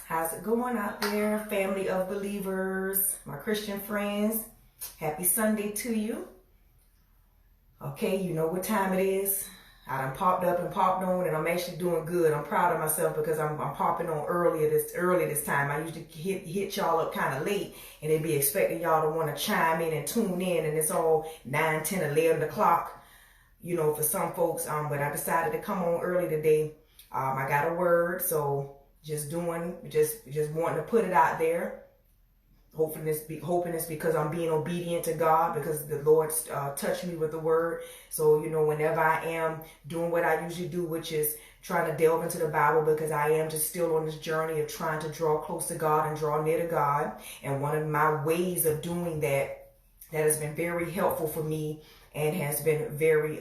How's it going out there, family of believers, my Christian friends? Happy Sunday to you. Okay, you know what time it is. I done popped up and popped on, and I'm actually doing good. I'm proud of myself because I'm popping on early this time. I usually hit y'all up kind of late, and they'd be expecting y'all to want to chime in and tune in, and it's all 9, 10, 11 o'clock, you know, for some folks. But I decided to come on early today. I got a word, so just wanting to put it out there. Hoping it's because I'm being obedient to God, because the Lord touched me with the word. So, you know, whenever I am doing what I usually do, which is trying to delve into the Bible, because I am just still on this journey of trying to draw close to God and draw near to God. And one of my ways of doing that has been very helpful for me and has been very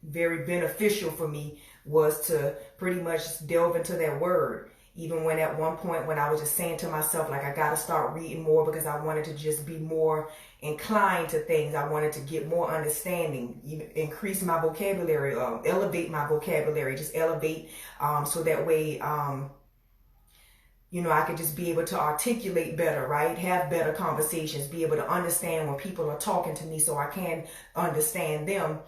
beneficial for me was to pretty much delve into that word. Even when at one point when I was just saying to myself, like, I got to start reading more because I wanted to just be more inclined to things. I wanted to get more understanding, even increase my vocabulary, elevate my vocabulary, just elevate so that way, you know, I could just be able to articulate better, right? Have better conversations, be able to understand when people are talking to me so I can understand them.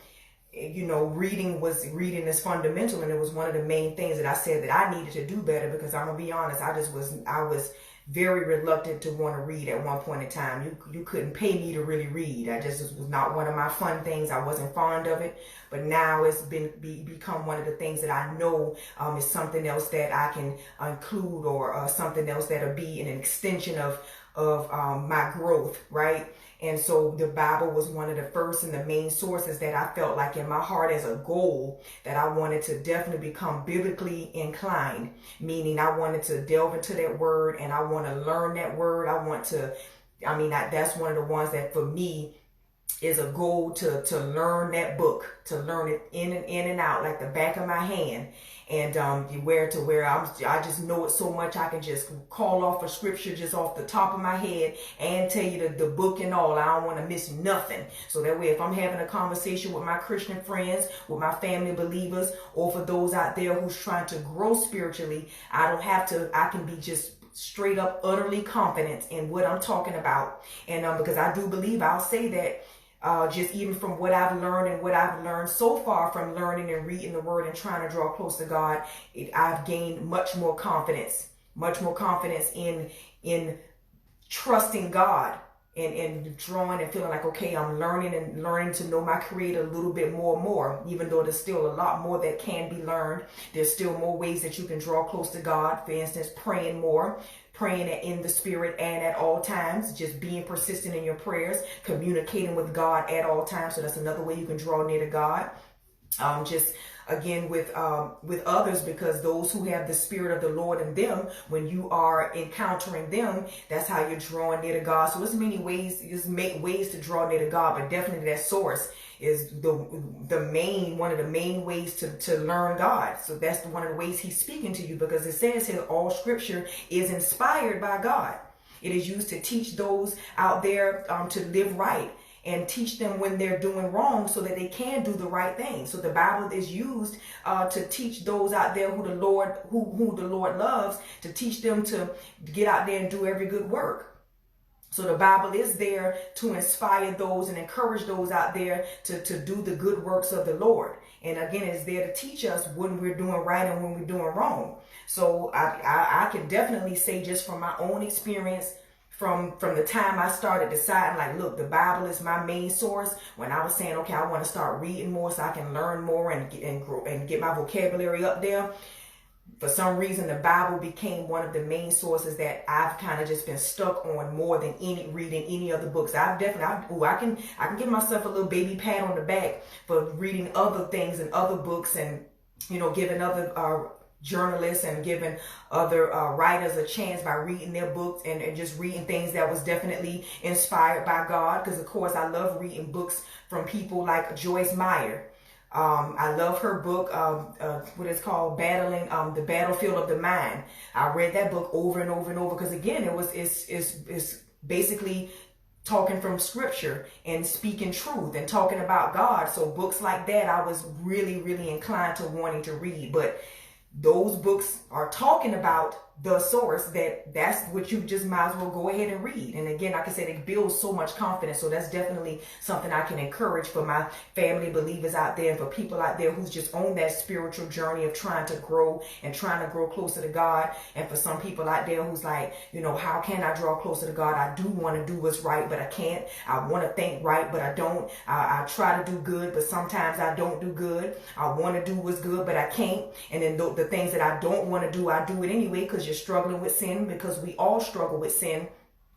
You know, reading is fundamental, and it was one of the main things that I said that I needed to do better, because I'm gonna be honest, I was very reluctant to want to read at one point in time. You couldn't pay me to really read. It was not one of my fun things. I wasn't fond of it, but now it's become one of the things that I know is something else that I can include, or something else that'll be an extension of my growth, right? And so the Bible was one of the first and the main sources that I felt like in my heart as a goal that I wanted to definitely become biblically inclined, meaning I wanted to delve into that word and I want to learn that word. That's one of the ones that for me is a goal to learn that book, to learn it in and out like the back of my hand. And where I just know it so much I can just call off a scripture just off the top of my head and tell you the book and all. I don't want to miss nothing. So that way, if I'm having a conversation with my Christian friends, with my family believers, or for those out there who's trying to grow spiritually, I can be just straight up utterly confident in what I'm talking about. And because I do believe, I'll say that just even from what I've learned and what I've learned so far from learning and reading the word and trying to draw close to God, I've gained much more confidence in trusting God and drawing and feeling like, okay, I'm learning to know my Creator a little bit more and more, even though there's still a lot more that can be learned. There's still more ways that you can draw close to God. For instance, praying more, praying in the spirit and at all times, just being persistent in your prayers, communicating with God at all times. So that's another way you can draw near to God. Just again with others, because those who have the Spirit of the Lord in them, when you are encountering them, that's how you're drawing near to God. So there's many ways, ways to draw near to God, but definitely that source is one of the main ways to learn God. So that's one of the ways He's speaking to you, because it says here all Scripture is inspired by God. It is used to teach those out there to live right, and teach them when they're doing wrong so that they can do the right thing. So the Bible is used to teach those out there who the Lord loves, to teach them to get out there and do every good work. So the Bible is there to inspire those and encourage those out there to do the good works of the Lord. And again, it's there to teach us when we're doing right and when we're doing wrong. So I can definitely say, just from my own experience, from the time I started deciding, like, look, the Bible is my main source, when I was saying, okay, I want to start reading more so I can learn more and grow and get my vocabulary up there. For some reason, the Bible became one of the main sources that I've kind of just been stuck on more than reading any other books. I can give myself a little baby pat on the back for reading other things and other books, and, you know, giving other journalists and giving other writers a chance by reading their books and just reading things that was definitely inspired by God. Because of course I love reading books from people like Joyce Meyer. I love her book, what is called Battling, the Battlefield of the Mind. I read that book over and over and over, because again, it's basically talking from scripture and speaking truth and talking about God. So books like that, I was really, really inclined to wanting to read. But those books are talking about the source, that's what you just might as well go ahead and read. And again, like I said, it builds so much confidence. So that's definitely something I can encourage for my family believers out there, for people out there who's just on that spiritual journey of trying to grow and trying to grow closer to God. And for some people out there who's like, how can I draw closer to God? I do want to do what's right, but I can't. I want to think right, but I don't. I try to do good, but sometimes I don't do good. I want to do what's good, but I can't. And then the things that I don't want to do, I do it anyway, because you're struggling with sin, because we all struggle with sin.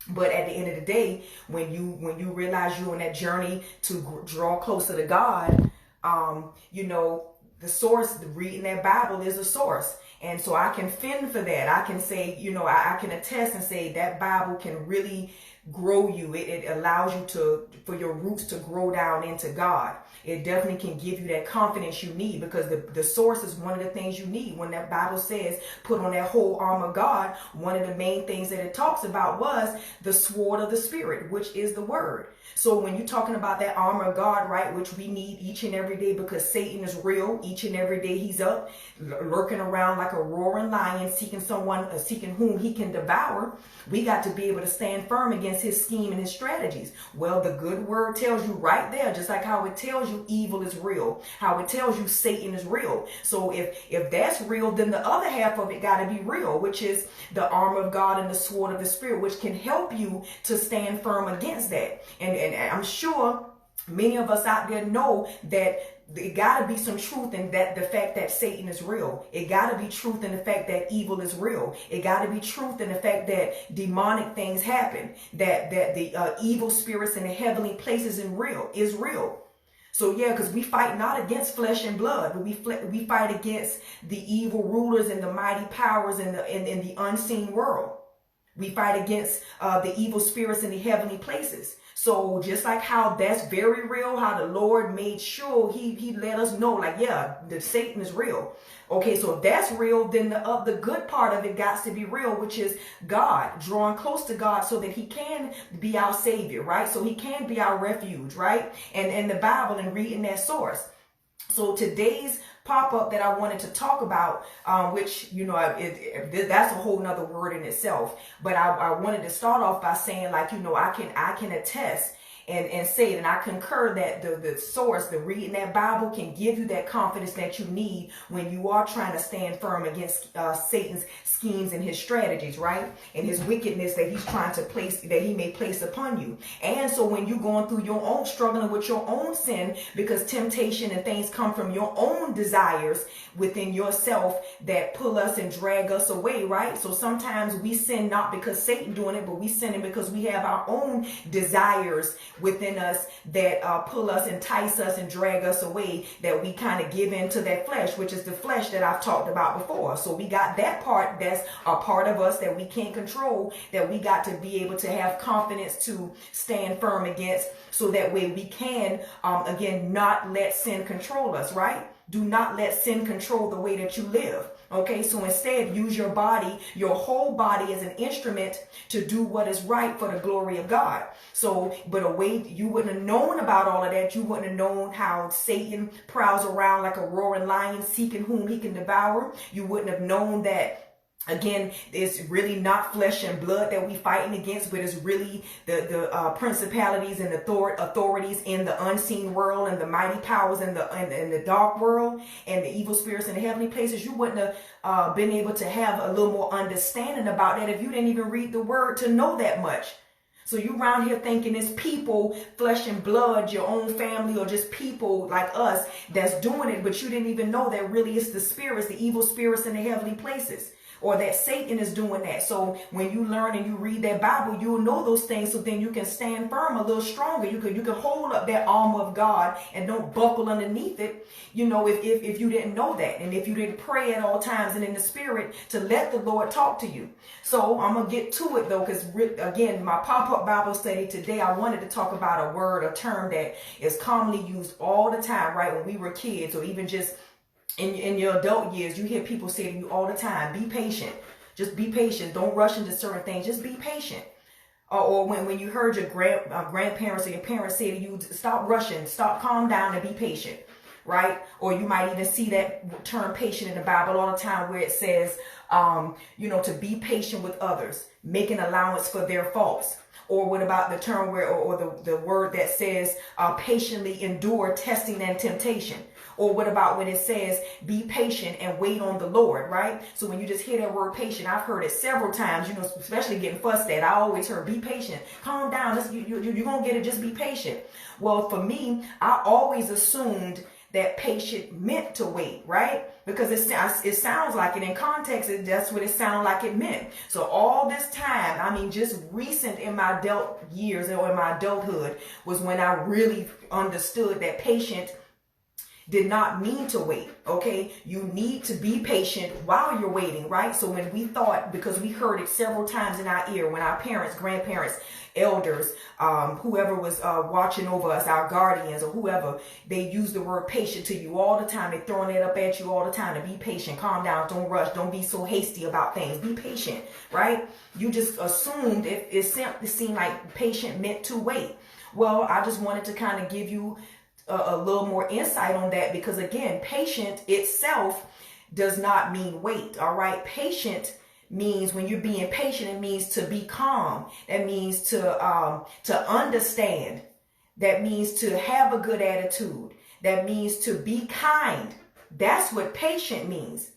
But at the end of the day, when you realize you're on that journey to draw closer to God, the source, reading that Bible is a source. And so I can fend for that. I can say, I can attest and say that Bible can really grow you. It allows you for your roots to grow down into God. It definitely can give you that confidence you need, because the source is one of the things you need. When that Bible says put on that whole armor of God, one of the main things that it talks about was the sword of the Spirit, which is the word. So when you're talking about that armor of God, right, which we need each and every day, because Satan is real. Each and every day he's up, lurking around like a roaring lion, seeking whom he can devour. We got to be able to stand firm against his scheme and his strategies. Well, the good word tells you right there, just like how it tells you evil is real, how it tells you Satan is real. So if that's real, then the other half of it got to be real, which is the armor of God and the sword of the Spirit, which can help you to stand firm against that. And I'm sure many of us out there know that it got to be some truth in that, the fact that Satan is real. It got to be truth in the fact that evil is real. It got to be truth in the fact that demonic things happen, that the evil spirits in the heavenly places is real. So yeah, because we fight not against flesh and blood, but we fight against the evil rulers and the mighty powers in the unseen world. We fight against the evil spirits in the heavenly places. So just like how that's very real, how the Lord made sure he let us know, like, yeah, the Satan is real. Okay, so if that's real, then the good part of it got to be real, which is God, drawing close to God so that he can be our savior, right? So he can be our refuge, right? And the Bible and reading that source. So today's pop-up that I wanted to talk about, which, that's a whole nother word in itself. But I wanted to start off by saying, like, I can attest and say it, and I concur that the source, the reading that Bible, can give you that confidence that you need when you are trying to stand firm against Satan's schemes and his strategies, right? And his wickedness that he's trying to place, that he may place upon you. And so when you're going through your own, struggling with your own sin, because temptation and things come from your own desires within yourself that pull us and drag us away, right? So sometimes we sin not because Satan doing it, but we sin because we have our own desires within us that pull us, entice us, and drag us away, that we kind of give into that flesh, which is the flesh that I've talked about before. So we got that part that's a part of us that we can't control, that we got to be able to have confidence to stand firm against, so that way we can, again, not let sin control us, right? Do not let sin control the way that you live. Okay, so instead use your body, your whole body, as an instrument to do what is right for the glory of God. So, but a way you wouldn't have known about all of that. You wouldn't have known how Satan prowls around like a roaring lion, seeking whom he can devour. You wouldn't have known that, again, it's really not flesh and blood that we fighting against, but it's really the principalities and authorities in the unseen world, and the mighty powers in the dark world, and the evil spirits in the heavenly places. You wouldn't have been able to have a little more understanding about that if you didn't even read the word to know that much. So you around here thinking it's people, flesh and blood, your own family, or just people like us that's doing it, but you didn't even know that really it's the spirits, the evil spirits in the heavenly places, or that Satan is doing that. So when you learn and you read that Bible, you'll know those things, so then you can stand firm a little stronger. You can hold up that armor of God and don't buckle underneath it, if you didn't know that, and if you didn't pray at all times and in the spirit to let the Lord talk to you. So I'm going to get to it though, because again, my pop-up Bible study today, I wanted to talk about a term that is commonly used all the time, right? When we were kids, or even just in your adult years, you hear people say to you all the time, be patient. Just be patient. Don't rush into certain things. Just be patient. Or when you heard your grandparents or your parents say to you, stop rushing, calm down and be patient. right? Or you might even see that term patient in the Bible all the time, where it says, to be patient with others, making allowance for their faults. Or what about the term where, or the word that says, patiently endure testing and temptation? Or what about when it says, be patient and wait on the Lord, right? So when you just hear that word patient, I've heard it several times, especially getting fussed at. I always heard, be patient, calm down, you're going to get it, just be patient. Well, for me, I always assumed that patient meant to wait, right? Because it sounds like it in context, that's what it sounded like it meant. So all this time, just recent in my adult years or in my adulthood was when I really understood that patient did not mean to wait, okay? You need to be patient while you're waiting, right? So when we thought, because we heard it several times in our ear, when our parents, grandparents, elders, whoever was watching over us, our guardians or whoever, they use the word patient to you all the time. They're throwing it up at you all the time to be patient, calm down, don't rush, don't be so hasty about things, be patient, right? You just assumed it seemed like patient meant to wait. Well, I just wanted to kind of give you a little more insight on that, because again, patient itself does not mean wait. All right. Patient means, when you're being patient, it means to be calm. That means to understand. That means to have a good attitude. That means to be kind. That's what patient means.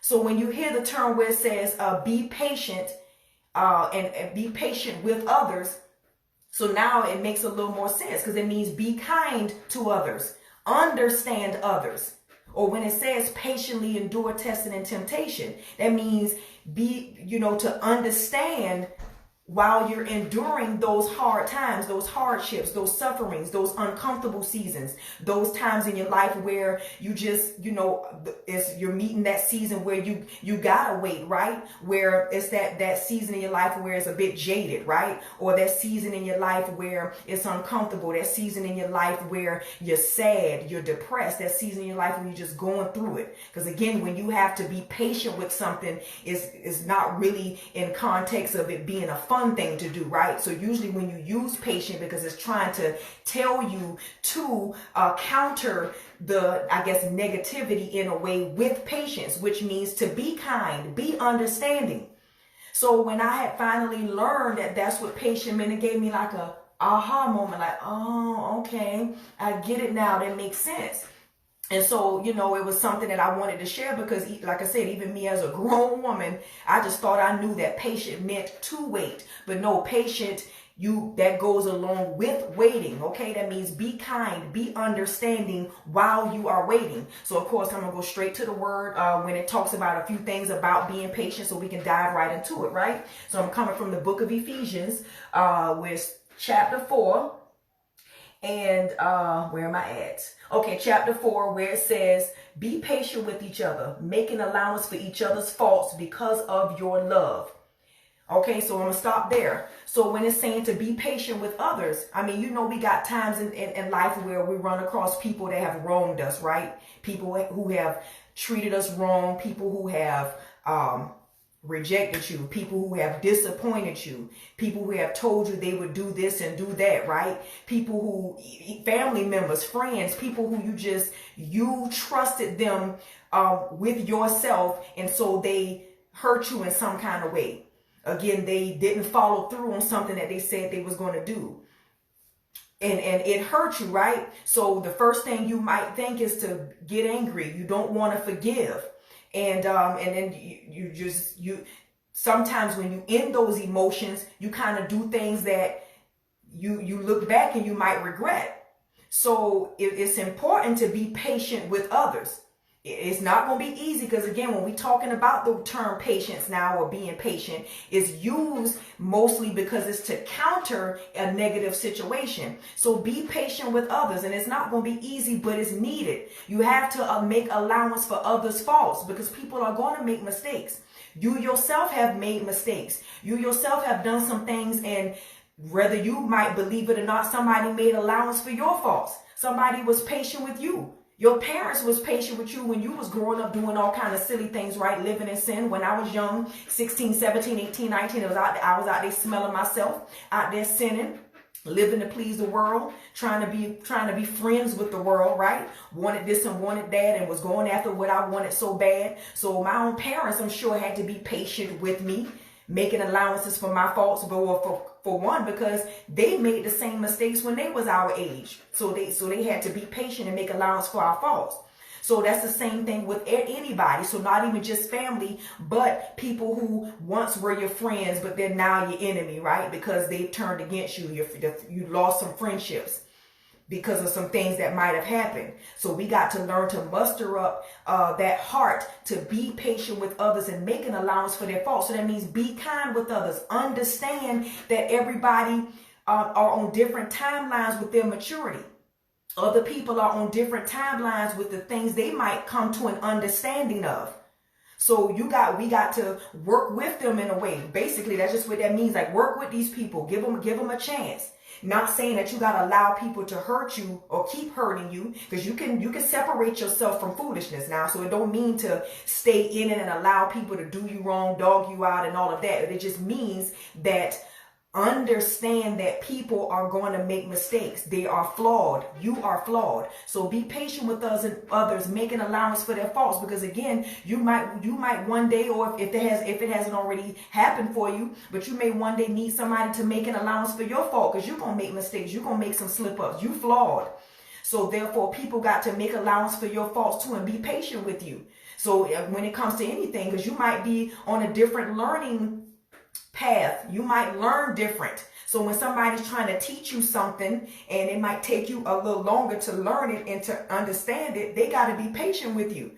So when you hear the term where it says be patient and be patient with others, so now it makes a little more sense, because it means be kind to others, understand others. Or when it says patiently endure testing and temptation, that means to understand while you're enduring those hard times, those hardships, those sufferings, those uncomfortable seasons, those times in your life where you just, you're meeting that season where you gotta wait, right? Where it's that season in your life where it's a bit jaded, right? Or that season in your life where it's uncomfortable, that season in your life where you're sad, you're depressed, that season in your life where you're just going through it. Because again, when you have to be patient with something, is not really in context of it being a fun thing to do, right? So usually when you use patient, because it's trying to tell you to counter the, negativity in a way with patience, which means to be kind, be understanding. So when I had finally learned that that's what patient meant, it gave me like a aha moment, like, oh, okay, I get it now, that makes sense. And so, it was something that I wanted to share, because like I said, even me as a grown woman, I just thought I knew that patient meant to wait. But no, patient, that goes along with waiting. Okay. That means be kind, be understanding while you are waiting. So of course, I'm going to go straight to the word when it talks about a few things about being patient, so we can dive right into it. Right. So I'm coming from the book of Ephesians, with chapter 4. And where am I at? Okay, chapter 4, where it says, be patient with each other, making allowance for each other's faults because of your love. Okay, so I'm going to stop there. So when it's saying to be patient with others, we got times in life where we run across people that have wronged us, right? People who have treated us wrong, people who have rejected you, people who have disappointed you, people who have told you they would do this and do that, right? People who, family members, friends, people who you trusted them with yourself, and so they hurt you in some kind of way. Again, they didn't follow through on something that they said they was going to do. And it hurt you, right? So the first thing you might think is to get angry. You don't want to forgive. And then you sometimes when you in those emotions, you kind of do things that you look back and you might regret. So it's important to be patient with others. It's not going to be easy, because again, when we're talking about the term patience now, or being patient, is used mostly because it's to counter a negative situation. So be patient with others, and it's not going to be easy, but it's needed. You have to make allowance for others' faults, because people are going to make mistakes. You yourself have made mistakes. You yourself have done some things, and whether you might believe it or not, somebody made allowance for your faults. Somebody was patient with you. Your parents was patient with you when you was growing up doing all kind of silly things, right? Living in sin. When I was young, 16, 17, 18, 19, I was out there smelling myself, out there sinning. living to please the world, trying to be friends with the world, right? Wanted this and wanted that, and was going after what I wanted so bad. So my own parents, I'm sure, had to be patient with me, making allowances for my faults, but for one, because they made the same mistakes when they was our age. So they had to be patient and make allowance for our faults. So that's the same thing with anybody. So not even just family, but people who once were your friends, but they're now your enemy, right? Because they've turned against you. You lost some friendships because of some things that might have happened. So we got to learn to muster up that heart to be patient with others and make an allowance for their faults. So that means be kind with others. Understand that everybody are on different timelines with their maturity. Other people are on different timelines with the things they might come to an understanding of. So we got to work with them in a way. Basically, that's just what that means. Like, work with these people, give them a chance. Not saying that you got to allow people to hurt you or keep hurting you, because you can separate yourself from foolishness now. So it don't mean to stay in it and allow people to do you wrong, dog you out, and all of that. It just means that understand that people are going to make mistakes. They are flawed. You are flawed. So be patient with us and others, making allowance for their faults, because again, you might one day, or if it hasn't already happened for you, but you may one day need somebody to make an allowance for your fault, because you're going to make mistakes. You're going to make some slip ups. You flawed. So therefore, people got to make allowance for your faults too and be patient with you. So when it comes to anything, because you might be on a different learning path, you might learn different. So when somebody's trying to teach you something and it might take you a little longer to learn it and to understand it, they got to be patient with you.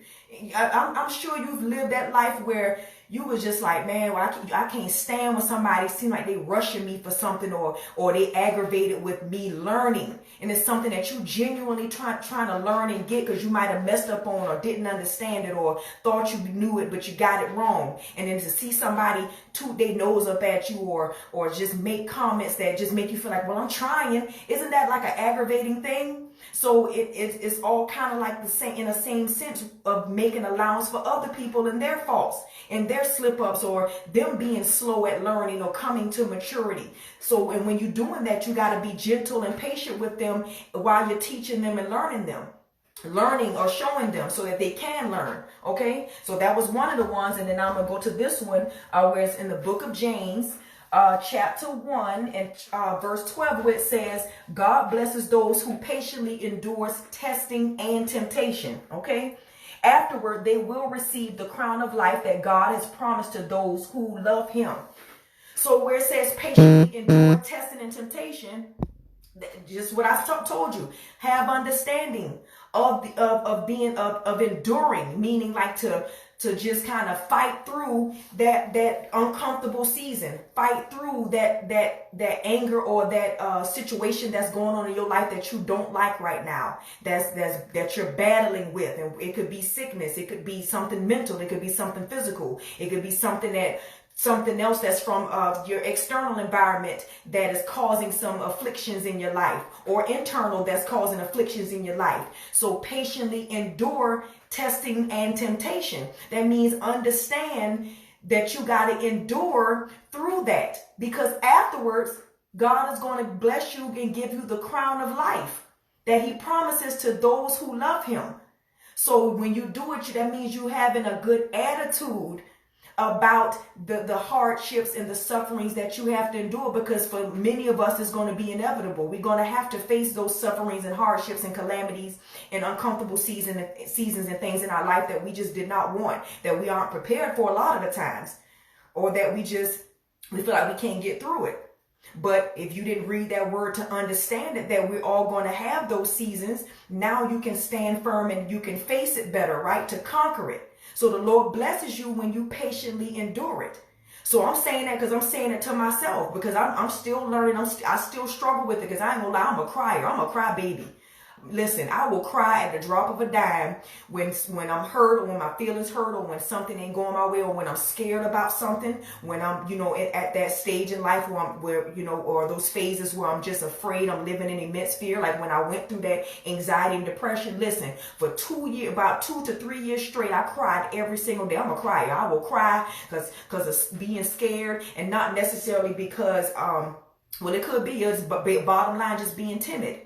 I'm sure you've lived that life where you was just like, man, well, I can't stand when somebody seems like they rushing me for something, or they aggravated with me learning. And it's something that you genuinely trying to learn and get, because you might have messed up on or didn't understand it or thought you knew it, but you got it wrong. And then to see somebody toot their nose up at you or just make comments that just make you feel like, well, I'm trying. Isn't that like an aggravating thing? So it's all kind of like the same, in the same sense of making allowance for other people and their faults and their slip ups, or them being slow at learning or coming to maturity. So, and when you're doing that, you got to be gentle and patient with them while you're teaching them and learning or showing them so that they can learn. Okay, so that was one of the ones. And then I'm gonna go to this one where it's in the book of James, chapter 1 and verse 12, where it says, God blesses those who patiently endures testing and temptation. Okay, afterward they will receive the crown of life that God has promised to those who love him. So where it says patiently endure testing and temptation, just what I told you, have understanding of enduring, meaning like to just kind of fight through that uncomfortable season, fight through that anger or that situation that's going on in your life that you don't like right now, that you're battling with. And it could be sickness, it could be something mental, it could be something physical, it could be something else that's from your external environment that is causing some afflictions in your life, or internal that's causing afflictions in your life. So patiently endure testing and temptation. That means understand that you got to endure through that, because afterwards God is going to bless you and give you the crown of life that he promises to those who love him. So when you do it, that means you having a good attitude about the hardships and the sufferings that you have to endure, because for many of us it's going to be inevitable. We're going to have to face those sufferings and hardships and calamities and uncomfortable seasons and things in our life that we just did not want, that we aren't prepared for a lot of the times, or that we feel like we can't get through it. But if you didn't read that word to understand it, that we're all going to have those seasons, now you can stand firm and you can face it better, right? To conquer it. So the Lord blesses you when you patiently endure it. So I'm saying that because I'm saying it to myself, because I'm still learning. I still struggle with it, because I ain't gonna lie, I'm a crier. I'm a crybaby. Listen, I will cry at the drop of a dime when I'm hurt, or when my feelings hurt, or when something ain't going my way, or when I'm scared about something, when I'm, at that stage in life where or those phases where I'm just afraid, I'm living in immense fear. Like when I went through that anxiety and depression, listen, for about 2 to 3 years straight, I cried every single day. I'm a crier. I will cry because of being scared, and not necessarily because, Well, it could be, but bottom line, just being timid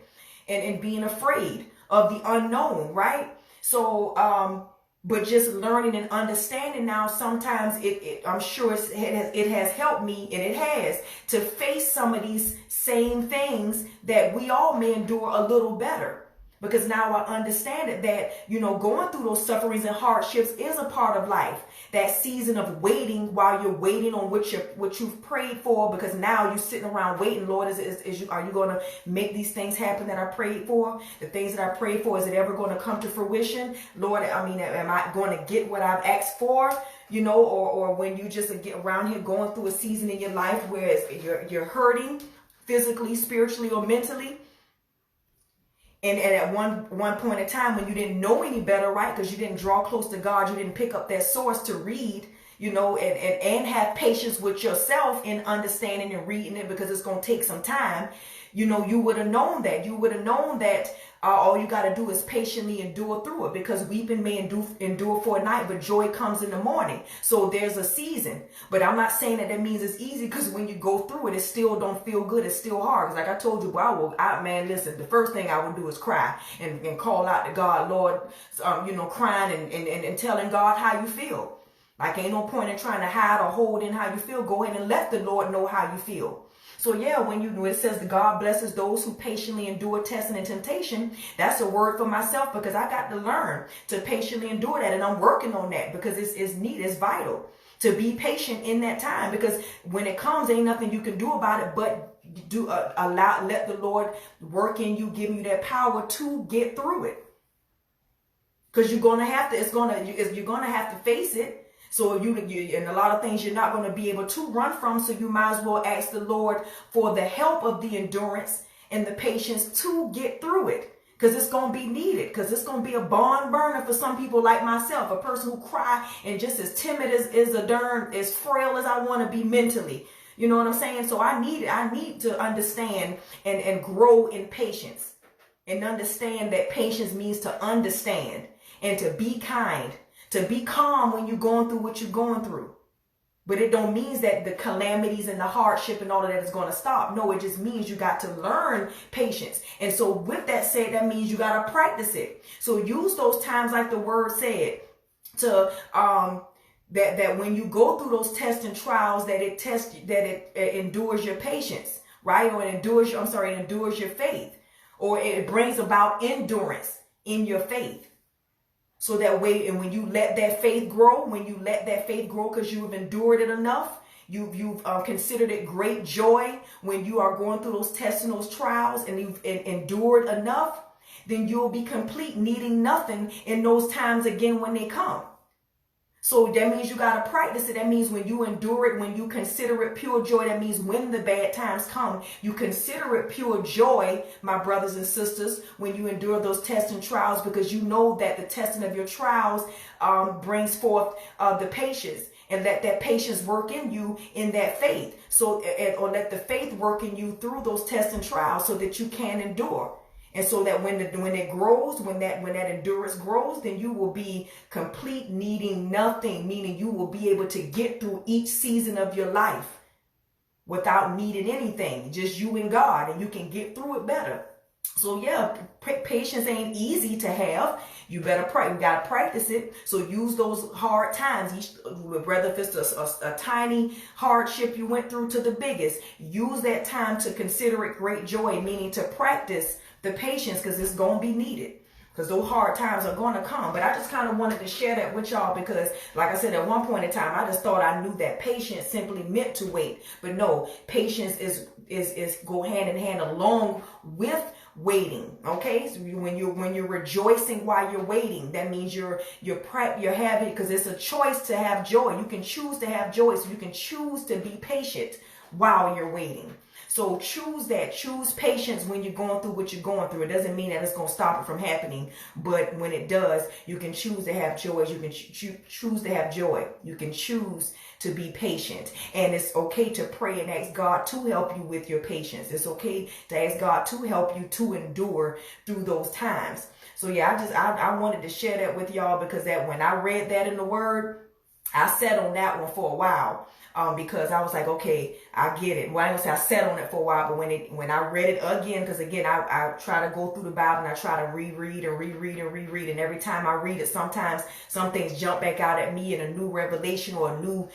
and being afraid of the unknown, right? So, but just learning and understanding now, sometimes I'm sure it has helped me, and it has, to face some of these same things that we all may endure a little better. Because now I understand it, that, you know, going through those sufferings and hardships is a part of life. That season of waiting, while you're waiting on what you've prayed for, because now you're sitting around waiting. Lord, are you going to make these things happen that I prayed for? The things that I prayed for, is it ever going to come to fruition? Lord, I mean, am I going to get what I've asked for? You know, or when you just get around here going through a season in your life where you're hurting physically, spiritually, or mentally. And at one point in time, when you didn't know any better, right? Because you didn't draw close to God, you didn't pick up that source to read, you know, and have patience with yourself in understanding and reading it, because it's going to take some time. You know, you would have known that. You would have known that all you got to do is patiently endure through it, because weeping may endure for a night, but joy comes in the morning. So there's a season. But I'm not saying that means it's easy, because when you go through it, it still don't feel good. It's still hard. Because like I told you, man, listen, the first thing I would do is cry and call out to God, Lord, you know, crying and telling God how you feel. Like, ain't no point in trying to hide or hold in how you feel. Go ahead and let the Lord know how you feel. So yeah, when it says that God blesses those who patiently endure testing and temptation, that's a word for myself, because I got to learn to patiently endure that. And I'm working on that, because it's needed, it's vital to be patient in that time, because when it comes, ain't nothing you can do about it, but let the Lord work in you, give you that power to get through it. Because you're going to have to face it. So you and a lot of things you're not going to be able to run from. So you might as well ask the Lord for the help of the endurance and the patience to get through it. Because it's going to be needed. Because it's going to be a barn burner for some people like myself. A person who cry and just as timid as frail as I want to be mentally. You know what I'm saying? So I need to understand and grow in patience. And understand that patience means to understand and to be kind. To be calm when you're going through what you're going through. But it don't mean that the calamities and the hardship and all of that is going to stop. No, it just means you got to learn patience. And so with that said, that means you got to practice it. So use those times, like the word said, to that when you go through those tests and trials, that it endures your patience, right? Or it endures your faith, or it brings about endurance in your faith. So that way, and when you let that faith grow, because you've endured it enough, you've considered it great joy when you are going through those tests and those trials, and you've endured enough, then you'll be complete, needing nothing in those times again when they come. So that means you got to practice it. That means when you endure it, when you consider it pure joy, that means when the bad times come, you consider it pure joy, my brothers and sisters, when you endure those tests and trials, because you know that the testing of your trials brings forth the patience. And let that patience work in you in that faith. Or let the faith work in you through those tests and trials, so that you can endure. And so that when it grows, when that endurance grows, then you will be complete, needing nothing, meaning you will be able to get through each season of your life without needing anything, just you and God, and you can get through it better. So yeah, patience ain't easy to have. You better you gotta practice it. So use those hard times, whether if it's a tiny hardship you went through to the biggest, use that time to consider it great joy, meaning to practice the patience, because it's going to be needed, because those hard times are going to come. But I just kind of wanted to share that with y'all, because like I said, at one point in time, I just thought I knew that patience simply meant to wait. But no, patience is go hand in hand along with waiting. Okay, so when you're rejoicing while you're waiting, that means you're having, because it's a choice to have joy. You can choose to have joy, so you can choose to be patient while you're waiting. So choose patience when you're going through what you're going through. It doesn't mean that it's going to stop it from happening, but when it does, you can choose to have joy. You can choose to have joy. You can choose to be patient. And it's okay to pray and ask God to help you with your patience. It's okay to ask God to help you to endure through those times. So yeah, I wanted to share that with y'all, because that when I read that in the word, I sat on that one for a while. Because I was like, okay, I get it. Well, I ain't gonna say I sat on it for a while, but when I read it again, because again, I try to go through the Bible and I try to reread and reread and reread, and every time I read it, sometimes some things jump back out at me in a new revelation or a new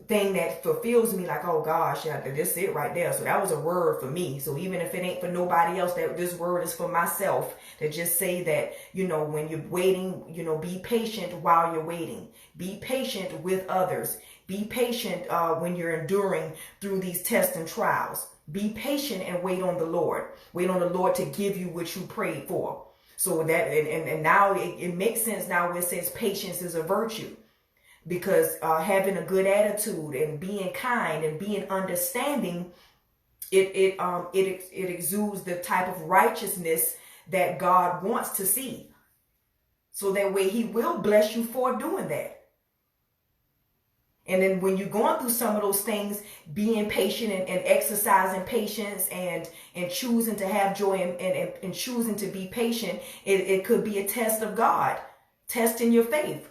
thing that fulfills me, like, oh gosh, yeah, this is it right there. So that was a word for me. So even if it ain't for nobody else, that this word is for myself, to just say that, when you're waiting, be patient while you're waiting. Be patient with others. Be patient when you're enduring through these tests and trials. Be patient and wait on the Lord. Wait on the Lord to give you what you prayed for. So that, and now it makes sense now where it says patience is a virtue. Because having a good attitude and being kind and being understanding, it exudes the type of righteousness that God wants to see. So that way he will bless you for doing that. And then when you're going through some of those things, being patient and exercising patience and choosing to have joy and choosing to be patient, it could be a test of God, testing your faith.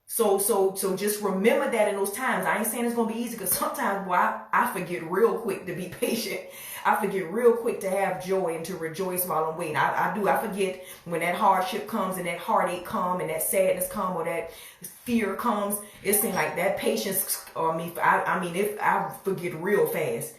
So just remember that in those times. I ain't saying it's going to be easy, because sometimes, boy, I forget real quick to be patient. I forget real quick to have joy and to rejoice while I'm waiting. I do. I forget when that hardship comes and that heartache comes and that sadness comes or that fear comes. It seems like that patience on me. I forget real fast.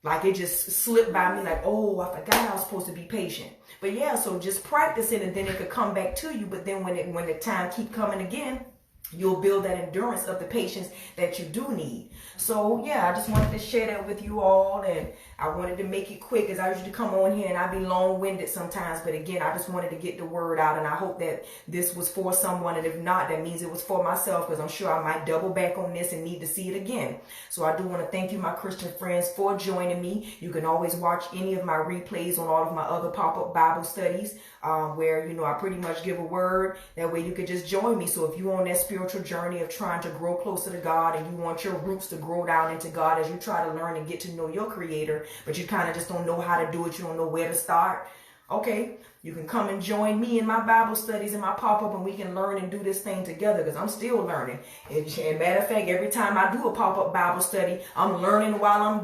Like it just slipped by me, like, oh, I forgot I was supposed to be patient. But yeah, so just practice it and then it could come back to you. But then when the time keep coming again, you'll build that endurance of the patience that you do need. So yeah, I just wanted to share that with you all, and I wanted to make it quick, as I usually come on here and I be long-winded sometimes, but again, I just wanted to get the word out, and I hope that this was for someone, and if not, that means it was for myself, because I'm sure I might double back on this and need to see it again. So I do want to thank you, my Christian friends, for joining me. You can always watch any of my replays on all of my other pop-up Bible studies, where I pretty much give a word. That way you could just join me. So if you're on that spiritual journey of trying to grow closer to God, and you want your roots to grow down into God as you try to learn and get to know your Creator, but you kind of just don't know how to do it, you don't know where to start, okay, you can come and join me in my Bible studies and my pop-up, and we can learn and do this thing together, because I'm still learning. And matter of fact, every time I do a pop-up Bible study, I'm learning while I'm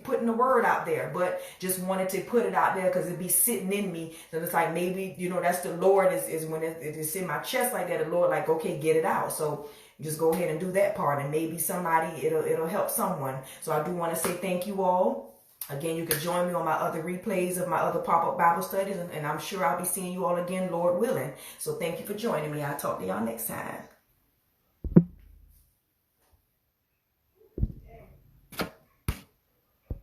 putting the word out there. But just wanted to put it out there because it be sitting in me. So it's like, maybe, that's the Lord is when it's in my chest like that, the Lord like, okay, get it out. So just go ahead and do that part, and maybe somebody, it'll help someone. So I do want to say thank you all. Again, you can join me on my other replays of my other pop-up Bible studies, and I'm sure I'll be seeing you all again, Lord willing. So thank you for joining me. I'll talk to y'all next time.